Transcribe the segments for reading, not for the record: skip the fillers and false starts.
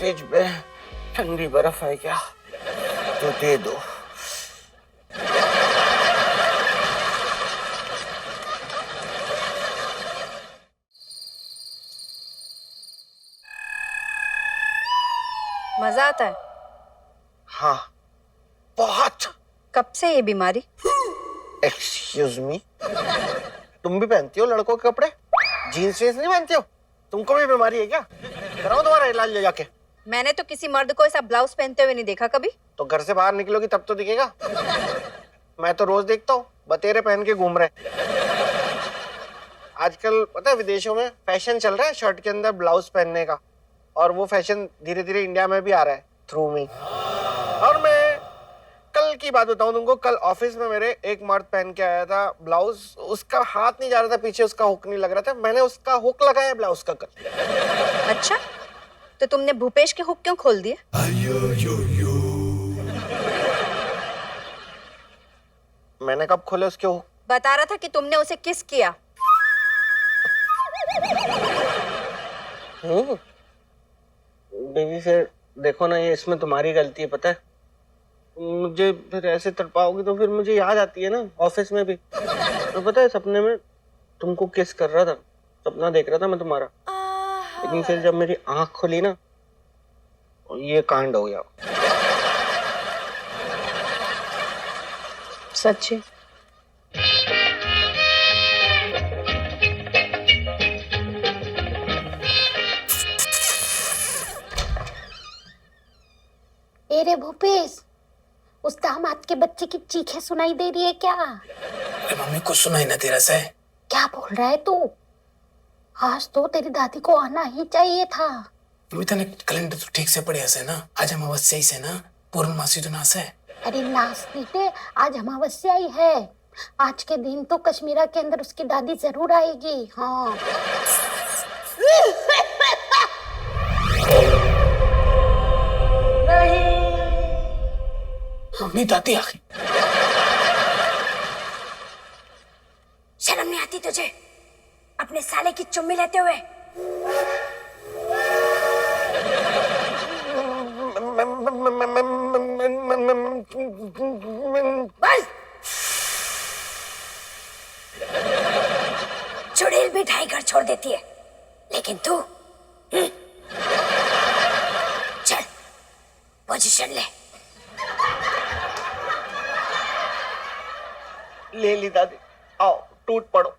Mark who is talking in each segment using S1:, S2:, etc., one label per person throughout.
S1: Fridge में ठंडी बर्फ है क्या? तो दे दो।
S2: मजा आता है?
S1: हाँ, बहुत।
S2: कब से ये बीमारी?
S1: एक्सक्यूज मी, तुम भी पहनती हो लड़कों के कपड़े? जीन्स वीन्स नहीं पहनती हो? तुमको भी बीमारी है क्या? कराओ तुम्हारा इलाज ले जाके।
S2: मैंने तो किसी मर्द को ऐसा ब्लाउज पहनते हुए नहीं देखा कभी।
S1: तो घर से बाहर निकलोगी तब तो दिखेगा। मैं तो रोज देखता हूँ बतेरे पहन के घूम रहे। आजकल पता है विदेशों में फैशन चल रहा है शर्ट के अंदर ब्लाउज पहनने का, और वो फैशन धीरे धीरे इंडिया में भी आ रहा है थ्रू मी। और मैं कल की बात बताऊं तुमको, कल ऑफिस में मेरे एक मर्द पहन के आया था ब्लाउज, उसका हाथ नहीं जा रहा था पीछे, उसका हुक नहीं लग रहा था, मैंने उसका हुक लगाया ब्लाउज का कल।
S2: अच्छा, तो तुमने भूपेश के हुक क्यों खोल दिए?
S1: मैंने कब खोले उसके हुक?
S2: बता रहा था कि तुमने उसे किस किया।
S1: बेबी फिर देखो ना, ये इसमें तुम्हारी गलती है पता है। मुझे फिर ऐसे तड़पाओगी तो फिर मुझे याद आती है ना ऑफिस में भी। तो पता है सपने में तुमको किस कर रहा था, सपना देख रहा था मैं तुम्हारा, लेकिन फिर जब मेरी आंख खुली ना ये कांड हो गया।
S2: सच्ची?
S3: अरे भूपेश, उस दामाद के बच्चे की चीखें सुनाई दे रही है क्या?
S4: अरे मम्मी कुछ सुनाई ना तेरा से।
S3: क्या बोल रहा है तू? आज तो तेरी दादी को आना ही चाहिए था।
S4: मम्मी तने कैलेंडर तो ठीक से पढ़िया से ना, आज अमावस्या ही से ना, पूर्णमासी तो नास है।
S3: अरे नास बेटे, आज अमावस्या ही है। आज के दिन तो कश्मीरा के अंदर उसकी दादी जरूर आएगी। हाँ
S4: मम्मी दादी आ गई।
S3: शर्म नहीं आती तुझे अपने साले की चुम्मी लेते हुए? बस चुड़ैल भी ढाई घर छोड़ देती है, लेकिन तू चल पोजीशन ले।
S1: ले ली दादी, आओ टूट पड़ो।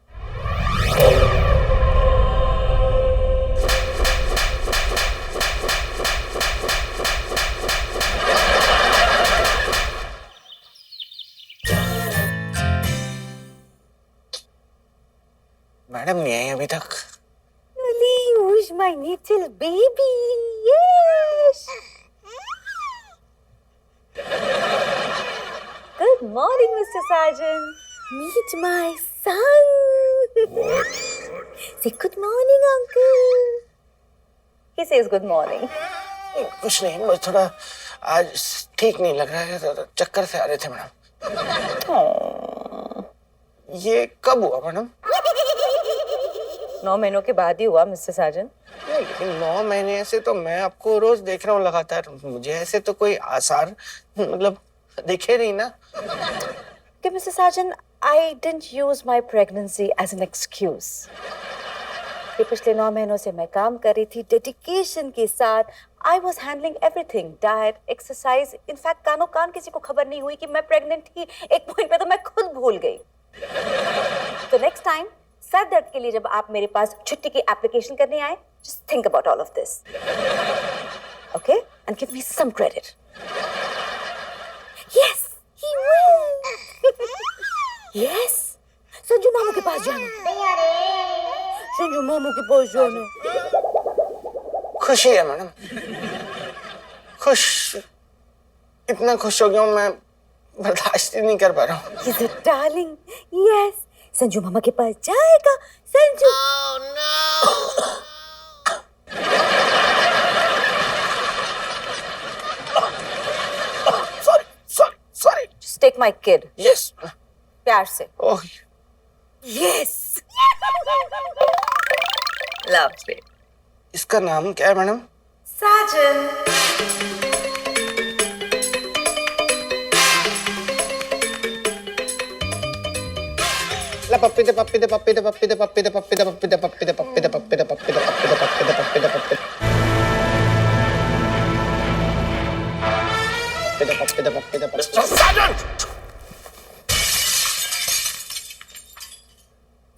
S1: मैडम नहीं आई अभी तक।
S3: Who's my little baby? Yes.
S2: Good morning, Mr. Sergeant.
S3: Meet my son. Say good morning, uncle.
S2: He says good morning.
S1: कुछ नहीं, मुझे थोड़ा आज ठीक नहीं लग रहा है, तो चक्कर से आ रहे थे मैडम। ये कब हुआ मैडम?
S2: 9 महीनों के बाद ही हुआ मिस्टर साजन।
S1: लेकिन 9 महीने से तो मैं आपको रोज देख रहा हूँ लगातार, मुझे ऐसे तो कोई आसार मतलब दिखे नहीं ना।
S2: कि mister Sajan, I didn't use my pregnancy as an excuse. ये पिछले 9 महीनों से मैं काम कर रही थी डेडिकेशन के साथ। I was handling everything, diet, exercise. In fact, कानों कान किसी को खबर नहीं हुई कि मैं प्रेग्नेंट थी। एक पॉइंट पे तो मैं खुद भूल गई। तो नेक्स्ट टाइम सर दर्द के लिए जब आप मेरे पास छुट्टी की एप्लीकेशन करने आए, just think about all of this, okay? And give me some credit.
S3: Yes, he will. Yes. Sanju मामू के पास जाना। संजू मामू के पास जाना।
S1: खुशी है मैडम, खुश, इतना खुश हो गया हूँ मैं, बर्दाश्त ही नहीं कर पा रहा हूँ।
S3: He's a darling. Yes. Sanju मामा के पास जाएगा। Sanju.
S1: Oh, no. Sorry.
S2: Just take my kid.
S1: Yes.
S2: प्यार से।
S1: Oh.
S3: Yes.
S2: Love it.
S1: इसका नाम क्या है मैडम?
S2: साजन।
S1: ला पप्पी दे पप्पी दे पप्पी दे पप्पी दे पप्पी दे पप्पी दे पप्पी दे पप्पी दे पप्पी दे पप्पी दे पप्पी दे पप्पी दे पप्पी दे पप्पी दे पप्पी दे पप्पी दे
S5: mister Sajan,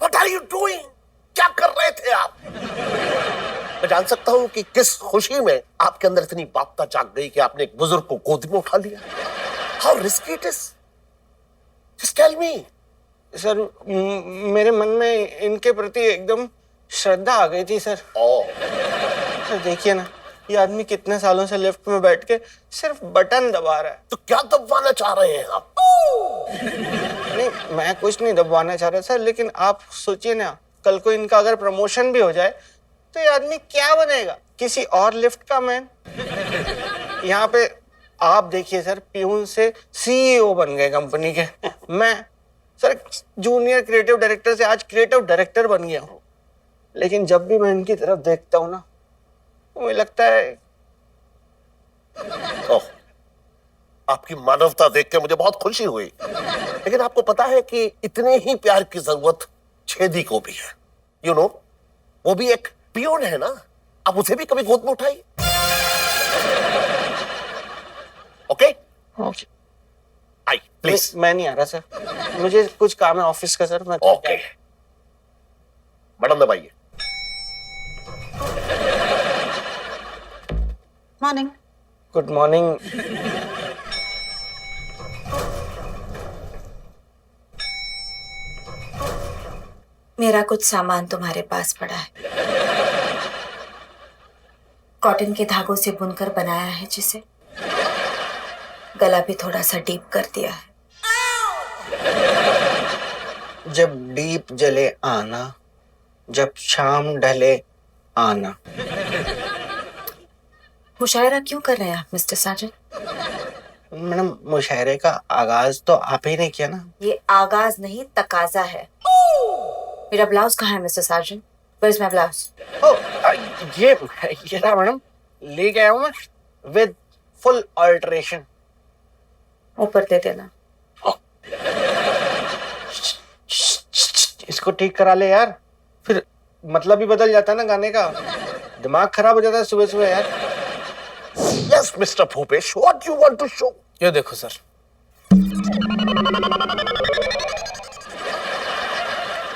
S5: what are you doing? क्या कर रहे थे आप? मैं जान सकता हूं कि किस खुशी में आपके अंदर इतनी बापता जाग गई कि आपने एक बुजुर्ग को गोद में उठा लिया। How risky it is, just tell me.
S1: Sir मेरे मन में इनके प्रति एकदम श्रद्धा आ गई थी सर। सर देखिए ना, ये आदमी कितने सालों से लिफ्ट में बैठ के सिर्फ बटन दबा रहा है।
S5: तो क्या दबवाना चाह रहे हैं आप?
S1: नहीं, मैं कुछ नहीं दबवाना चाह रहा सर, लेकिन आप सोचिए ना, कल को इनका अगर प्रमोशन भी हो जाए तो ये आदमी क्या बनेगा? किसी और लिफ्ट का मैन। यहाँ पे आप देखिए सर, प्यून से सीईओ बन गए कंपनी के। मैं सर जूनियर क्रिएटिव डायरेक्टर से आज क्रिएटिव डायरेक्टर बन गया हूँ। लेकिन जब भी मैं इनकी तरफ देखता हूँ ना, तो मुझे लगता है
S5: ओह, आपकी मानवता देख के मुझे बहुत खुशी हुई। लेकिन आपको पता है कि इतने ही प्यार की जरूरत छेदी को भी है। यू नो, वो भी एक पियोन है ना, आप उसे भी कभी गोद में उठाइए। Okay I please.
S1: मैं नहीं आ रहा सर, मुझे कुछ काम है ऑफिस का सर। मैं
S5: ओके बटन दबाइए।
S2: मॉर्निंग।
S1: Good morning.
S2: मेरा कुछ सामान तुम्हारे पास पड़ा है, कॉटन के धागों से बुनकर बनाया है, जिसे गला भी थोड़ा सा डीप कर दिया है।
S1: जब डीप जले आना, जब शाम ढले आना।
S2: मुशायरा क्यों कर रहे हैं आप मिस्टर साजन?
S1: मैडम, मुशायरे का आगाज तो आप ही ने किया ना।
S2: ये आगाज नहीं, तकाजा है। मेरा ब्लाउज कहाँ है mister Sajan? Where's my blouse?
S1: ओ, ये रहा मैडम, ले गया हूँ मैं विद फुल ऑल्टरेशन।
S2: ऊपर दे देना।
S1: इसको ठीक करा ले यार, फिर मतलब ही बदल जाता है ना गाने का। दिमाग खराब हो जाता है सुबह सुबह यार।
S5: Yes mister Bhupesh, what you want to show?
S4: ये देखो सर,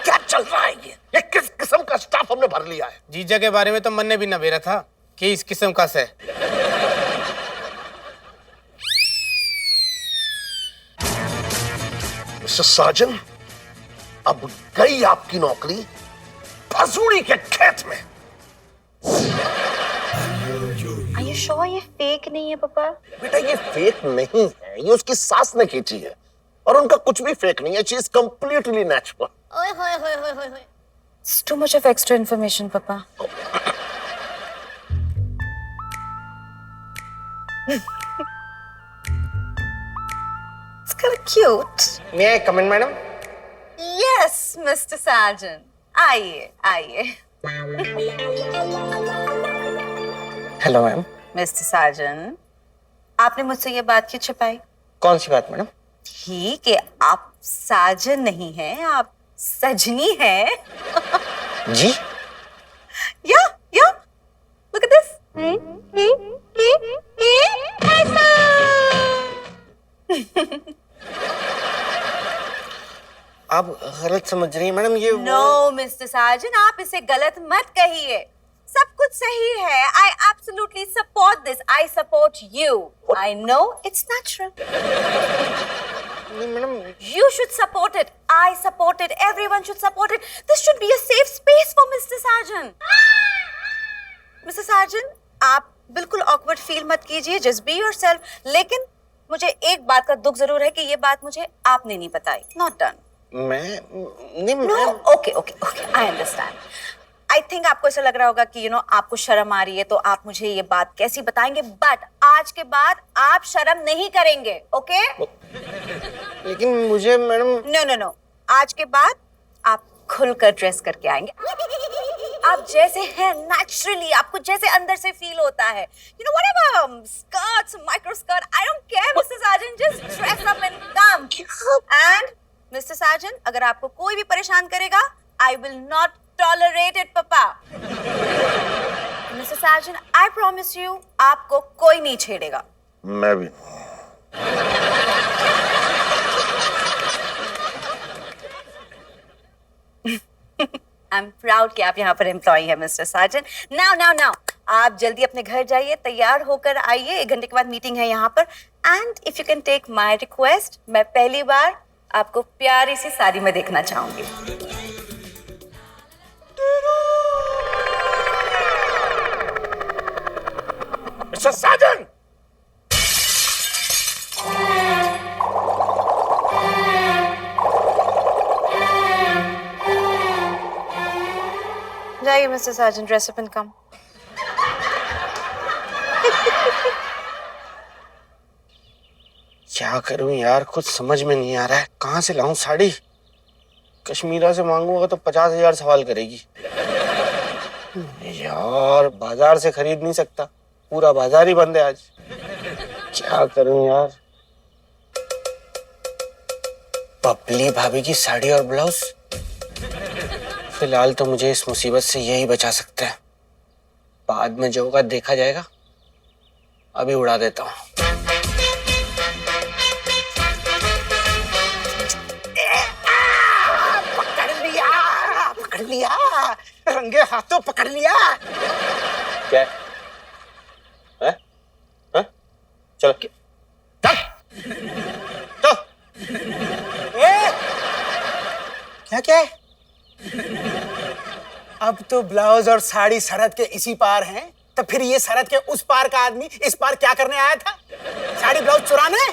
S5: क्या चल रहा है ये किस किस्म का स्टाफ हमने भर लिया है?
S4: जीजा के बारे में तो मन ने भी न बेरा था कि इस किस्म का से।
S5: मिस्टर साजन, अब गई आपकी नौकरी भसूड़ी के खेत में।
S2: Are you sure ये फेक नहीं है पापा?
S5: बेटा ये फेक नहीं है, ये उसकी सास ने खींची है और उनका कुछ भी फेक नहीं है। She is completely natural.
S2: It's too much of extra information, Papa. It's kind of cute.
S1: May I come in, madam?
S2: Yes, Mr. Sargent. आइए, आइए.
S1: Hello ma'am.
S2: Mr. Sargent, आपने मुझसे ये बात क्यों छुपाई?
S1: कौन सी बात मैडम?
S2: ही कि आप साजन नहीं हैं, आप सजनी हैं।
S1: जी?
S2: Yeah. Look at this.
S1: आप गलत समझ रही हैं मैडम, ये
S2: No, Mr. Sargent, आप इसे गलत मत कहिए। सब कुछ सही है। I absolutely support this. I support you. I know it's natural.
S1: नहीं madam.
S2: You should support it. I support it. Everyone should support it. This should be a safe space for Mr. Sargent. Mr. Sargent, आप बिल्कुल awkward feel मत कीजिए. Just be yourself. लेकिन मुझे एक बात का दुख जरूर है कि ये बात मुझे आपने नहीं बताई. Not done.
S1: नहीं
S2: No, okay. I understand. I think आपको ऐसा लग रहा होगा कि आपको शर्म आ रही है तो आप मुझे ये बात कैसी बताएंगे, बट आज के बाद आप शर्म नहीं करेंगे, ओके?
S1: लेकिन मुझे मैडम।
S2: नो, आज के बाद आप खुलकर ड्रेस करके आएंगे। आप जैसे हैं नेचुरली, आपको जैसे अंदर से फील होता है, you know whatever, skirts, micro skirt, I don't care mister Sajan, just dress up and come. And mister Sajan, अगर आपको कोई भी परेशान करेगा, I will not tolerate it पापा। Mister Sajan, I promise you, आपको कोई नहीं छेड़ेगा।
S5: मैं भी।
S2: आई एम प्राउड कि आप यहाँ पर एम्प्लॉय है मिस्टर साजन। नाउ आप जल्दी अपने घर जाइए, तैयार होकर आइए, 1 घंटे के बाद मीटिंग है यहाँ पर। And if you can take my request, मैं पहली बार आपको प्यारी सी साड़ी में देखना चाहूंगी।
S5: मिस्टर साजन,
S2: जाइए mister Sajan, dress up and come.
S1: क्या करूं यार, कुछ समझ में नहीं आ रहा है। कहाँ से लाऊं साड़ी? कश्मीरा से मांगूंगा तो 50,000 सवाल करेगी। यार बाजार से खरीद नहीं सकता, पूरा बाजार ही बंद है आज। क्या करूं यार? पपली भाभी की साड़ी और ब्लाउज, फिलहाल तो मुझे इस मुसीबत से यही बचा सकता है। बाद में जो होगा देखा जाएगा, अभी उड़ा देता हूँ। पकड़ लिया, रंगे हाथों पकड़ लिया। क्या है? हैं? चलो चल तो क्या है? अब तो ब्लाउज और साड़ी सरहद के इसी पार हैं, तो फिर ये सरहद के उस पार का आदमी इस पार क्या करने आया था? साड़ी ब्लाउज चुराने?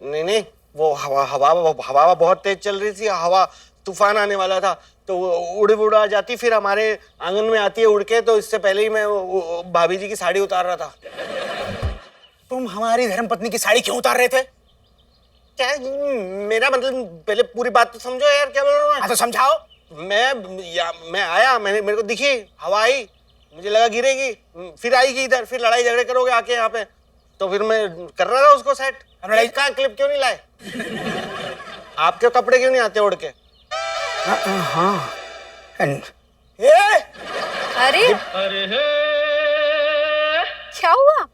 S1: नहीं, वो हवा बहुत तेज चल रही थी, हवा तूफान आने वाला था, तो उड़ा जाती, फिर हमारे आंगन में आती है उड़ के, तो इससे पहले ही मैं भाभी जी की साड़ी उतार रहा था।
S4: तुम हमारी धर्मपत्नी की साड़ी क्यों उतार रहे थे?
S1: क्या मेरा मतलब, पहले पूरी बात तो समझो यार, क्या बोल रहा हूँ मैं?
S4: तो समझाओ।
S1: मैं आया, मेरे को दिखी, हवा आई, मुझे लगा गिरेगी, फिर आएगी इधर, फिर लड़ाई झगड़े करोगे आके यहाँ पे, तो फिर मैं कर रहा था उसको सेट। लड़ाई का क्लिप क्यों नहीं लाए? आपके कपड़े क्यों नहीं आते उड़ के?
S4: हाँ।
S2: अरे क्या हुआ?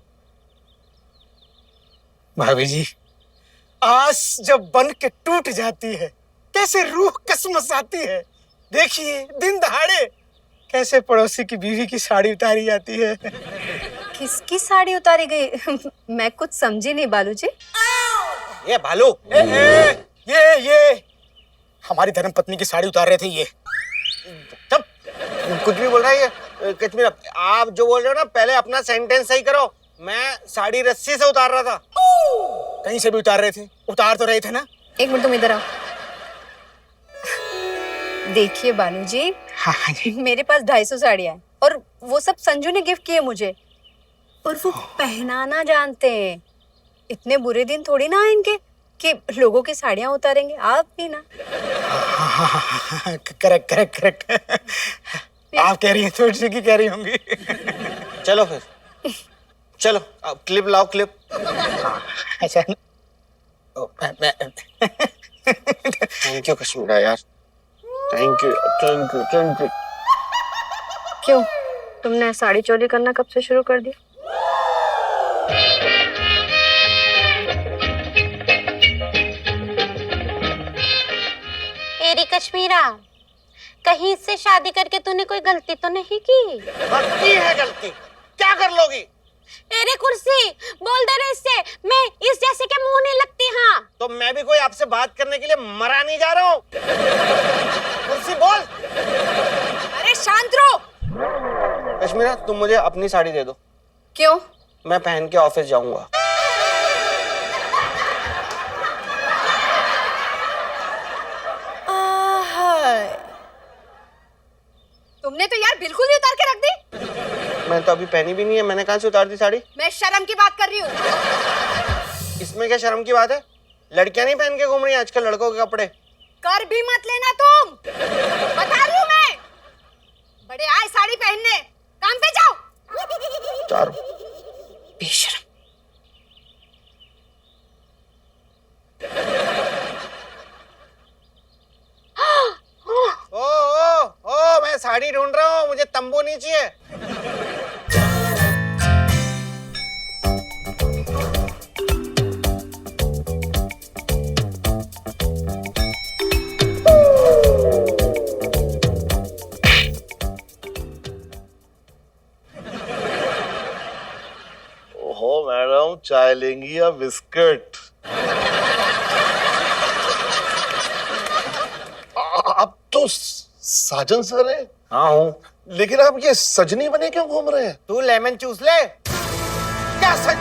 S4: भाभी जी, आस जब बन के टूट जाती है, कैसे रूह कसमस आती है। देखिए, दिन दहाड़े कैसे पड़ोसी की बीवी की साड़ी उतारी जाती है।
S6: किसकी साड़ी उतारी गई? मैं कुछ समझी नहीं बालू जी।
S1: ये भालू,
S4: ये हमारी धर्मपत्नी की साड़ी उतार रहे थे ये।
S1: तब कुछ भी बोल रहा है ये कश्मीर। आप जो बोल रहे हो ना, पहले अपना सेंटेंस सही करो। मैं साड़ी रस्सी से उतार रहा था।
S4: कहीं से भी उतार रहे थे, उतार तो रहे थे ना।
S6: एक मिनट, तुम इधर आओ। देखिए बानू जी,
S4: हाँ जी।
S6: मेरे पास 250 साड़ियाँ हैं और वो सब संजू ने गिफ्ट किए मुझे, और वो पहनाना जानते हैं। इतने बुरे दिन थोड़ी ना इनके कि लोगों की साड़ियाँ उतारेंगे। आप भी ना।
S4: करेक्ट। आप कह रही हैं तो ठीक ही कह रही होंगी।
S1: चलो फिर, चलो अब क्लिप लाओ, क्लिप।
S4: अच्छा,
S1: थैंक यू कश्मीरा यार, थैंक यू।
S6: क्यों, तुमने साड़ी चोरी करना कब से शुरू कर दिया?
S3: एरी कश्मीरा, कहीं से शादी करके तूने कोई गलती तो नहीं की?
S1: की है गलती, क्या कर लोगी?
S3: एरे कुर्सी, बोल दे रहे इससे, मैं इस जैसे के मुंह नहीं लगती। हाँ,
S1: तो मैं भी कोई आपसे बात करने के लिए मरा नहीं जा रहा हूँ। कुर्सी बोल।
S2: अरे शांत रहो।
S1: कश्मीरा, तुम मुझे अपनी साड़ी दे दो।
S2: क्यों?
S1: मैं पहन के ऑफिस जाऊंगा।
S6: तुमने तो यार बिल्कुल ही उतार के रख दी।
S1: मैं तो अभी पहनी भी नहीं है, मैंने कहाँ से उतार दी साड़ी?
S6: मैं शर्म की बात कर रही हूँ।
S1: इसमें क्या शर्म की बात है? लड़कियां नहीं पहन के घूम रही हैं आजकल लड़कों के कपड़े।
S6: कर भी मत लेना तुम, बता रही हूँ मैं। बड़े आए साड़ी पहनने, काम पे जाओ।
S5: चार
S3: बेशरम।
S1: ओ मैं साड़ी ढूंढ रहा हूँ, मुझे तंबू नहीं चाहिए।
S5: ओहो मैडम, चाय लेंगी या बिस्किट? आप तो साजन सर हैं।
S1: हाँ हूँ।
S5: लेकिन आप ये सजनी बने क्यों घूम रहे हैं?
S1: तू लेमन चूस ले। क्या सच?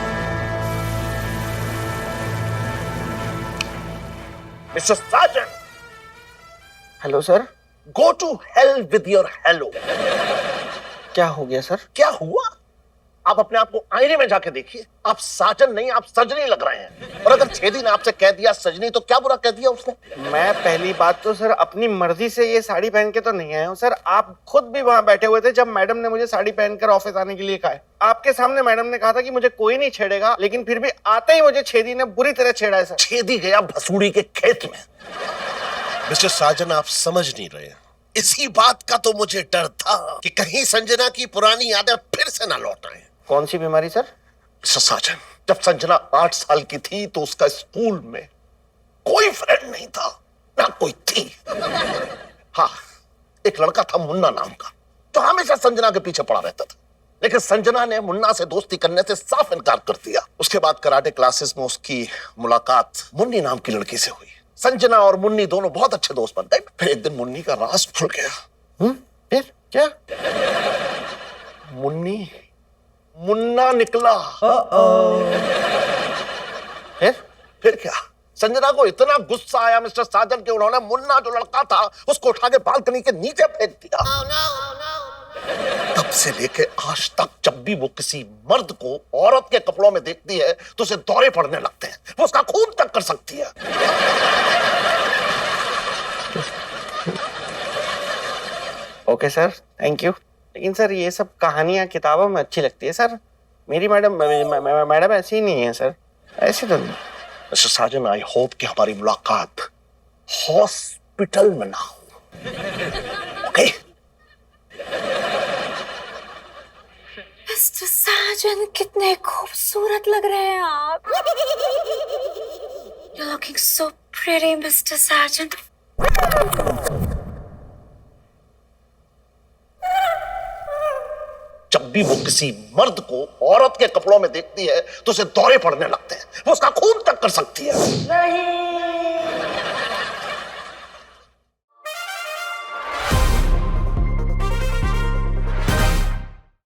S5: Mister Sajan,
S1: hello sir.
S5: Go to hell with your hello.
S1: क्या हो गया सर?
S5: क्या हुआ? आप अपने आप को आईने में जाके देखिए, आप साजन नहीं, आप सजनी लग रहे हैं। और अगर छेदी ने आपसे कह दिया सजनी, तो क्या बुरा कह दिया उसने?
S1: मैं पहली बात तो सर अपनी मर्जी से ये साड़ी पहन के तो नहीं आया हूँ सर। आप खुद भी वहां बैठे हुए थे जब मैडम ने मुझे साड़ी पहनकर ऑफिस आने के लिए कहा है। आपके सामने मैडम ने कहा था कि मुझे कोई नहीं छेड़ेगा, लेकिन फिर भी आते ही मुझे छेदी ने बुरी तरह छेड़ा है सर।
S5: छेदी गया भसूड़ी के खेत में। मिस्टर साजन, आप समझ नहीं रहे। इसी बात का तो मुझे डर था कि कहीं संजना की पुरानी यादें फिर से ना लौट आए।
S1: कौन सी बीमारी सर?
S5: मिस्टर साजन, जब संजना 8 साल की थी तो उसका स्कूल में कोई फ्रेंड नहीं था, ना कोई थी। हाँ, एक लड़का था मुन्ना नाम का, जो हमेशा संजना के पीछे पड़ा रहता था। लेकिन संजना ने मुन्ना से दोस्ती करने से साफ इनकार कर दिया। उसके बाद कराटे क्लासेस में उसकी मुलाकात मुन्नी नाम की लड़की से हुई। संजना और मुन्नी दोनों बहुत अच्छे दोस्त बन गए। फिर एक दिन मुन्नी का राज खुल गया।
S1: फिर क्या?
S5: मुन्ना निकला। फिर क्या? संजना को इतना गुस्सा आया मिस्टर साजन के, उन्होंने मुन्ना जो लड़का था उसको उठा के बालकनी के नीचे फेंक दिया। तब से लेके आज तक जब भी वो किसी मर्द को औरत के कपड़ों में देखती है तो उसे दौरे पड़ने लगते हैं। वो उसका खून तक कर सकती है।
S1: Okay sir, thank you. लेकिन सर ये सब कहानियां किताबों में अच्छी लगती है सर। मेरी मैडम ऐसी ही नहीं है सर, ऐसे तो नहीं।
S5: मिस्टर साजन, आई होप कि हमारी मुलाकात हॉस्पिटल में ना हो। ओके?
S2: मिस्टर साजन, कितने खूबसूरत लग रहे हैं आप। You're looking so pretty, Mr. Sargent.
S5: जब भी वो किसी मर्द को औरत के कपड़ों में देखती है तो उसे दौरे पड़ने लगते हैं। वो उसका खून तक कर सकती है।
S3: नहीं